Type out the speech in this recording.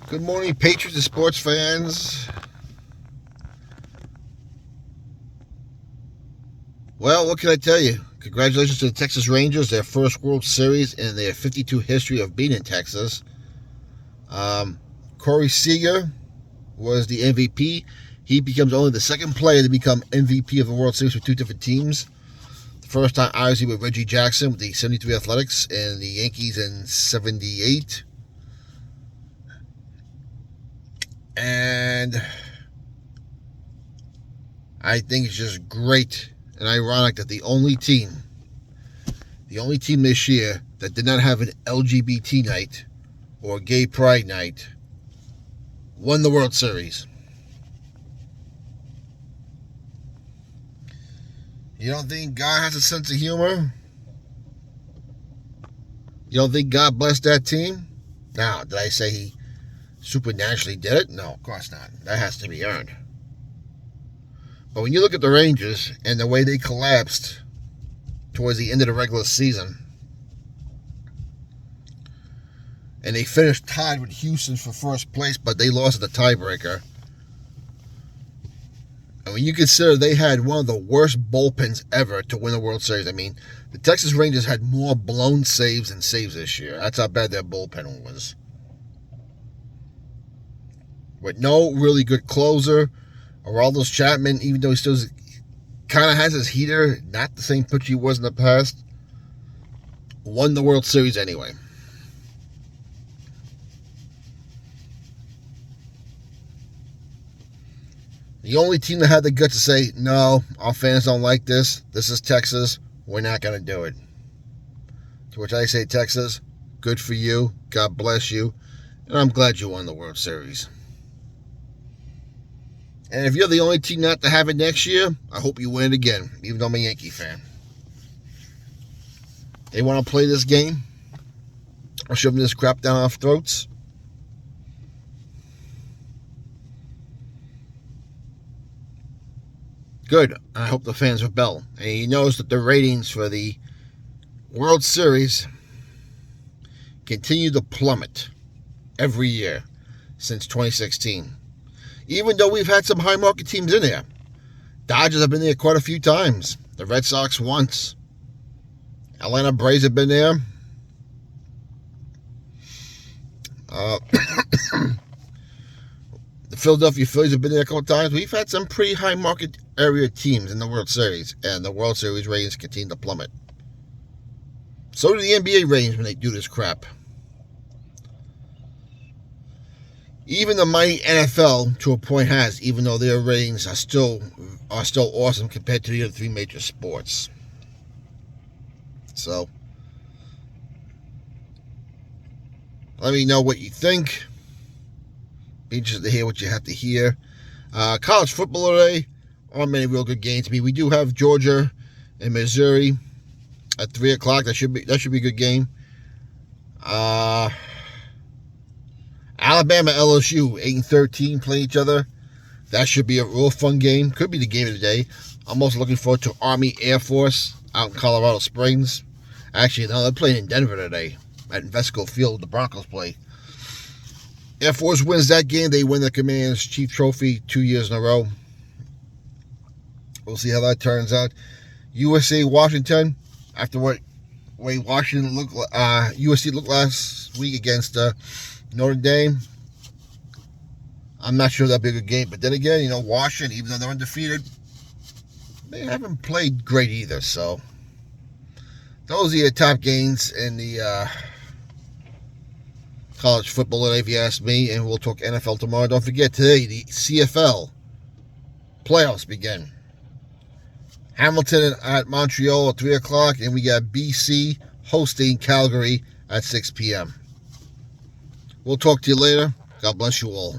Good morning, Patriots and sports fans. Well, what can I tell you? Congratulations to the Texas Rangers, their first World Series in their 52 history of being in Texas. Corey Seager was the MVP. He becomes only the second player to become MVP of the World Series for two different teams. The first time, obviously, with Reggie Jackson with the 73 Athletics and the Yankees in 78. And I think it's just great and ironic that the only team this year that did not have an LGBT night or gay pride night won the World Series. You don't think God has a sense of humor? You don't think God blessed that team? Now, did I say he supernaturally did it? No, of course not. That has to be earned. But when you look at the Rangers and the way they collapsed towards the end of the regular season, and they finished tied with Houston for first place, but they lost the tiebreaker. And when you consider they had one of the worst bullpens ever to win the World Series, I mean, the Texas Rangers had more blown saves than saves this year. That's how bad their bullpen was. With no really good closer, Aroldis Chapman, even though he still kind of has his heater, not the same pitcher he was in the past, won the World Series anyway. The only team that had the guts to say, no, our fans don't like this. This is Texas. We're not going to do it. To which I say, Texas, good for you. God bless you. And I'm glad you won the World Series. And if you're the only team not to have it next year, I hope you win it again, even though I'm a Yankee fan. They want to play this game. I'll shove this crap down our throats. Good. I hope the fans rebel. And he knows that the ratings for the World Series continue to plummet every year since 2016. Even though we've had some high market teams in there. Dodgers have been there quite a few times. The Red Sox once. Atlanta Braves have been there. The Philadelphia Phillies have been there a couple of times. We've had some pretty high market area teams in the World Series, and the World Series ratings continue to plummet. So do the NBA ratings when they do this crap. Even the mighty NFL, to a point, has, even though their ratings are still awesome compared to the other three major sports. So, let me know what you think. Be interested to hear what you have to hear. College football today. Aren't many real good games to me. We do have Georgia and Missouri at 3 o'clock. That should be a good game. Alabama, LSU, 8-13 play each other. That should be a real fun game. Could be the game of the day. I'm also looking forward to Army Air Force out in Colorado Springs. Actually, no, they're playing in Denver today at Invesco Field. The Broncos play. Air Force wins that game. They win the Commander's Chief Trophy 2 years in a row. We'll see how that turns out. USA Washington, after what way Washington USC looked last week against Notre Dame. I'm not sure that'll be a good game. But then again, Washington, even though they're undefeated, they haven't played great either. So those are your top games in the college football today, if you ask me. And we'll talk NFL tomorrow. Don't forget, today, the CFL playoffs begin. Hamilton at Montreal at 3 o'clock. And we got BC hosting Calgary at 6 p.m. We'll talk to you later. God bless you all.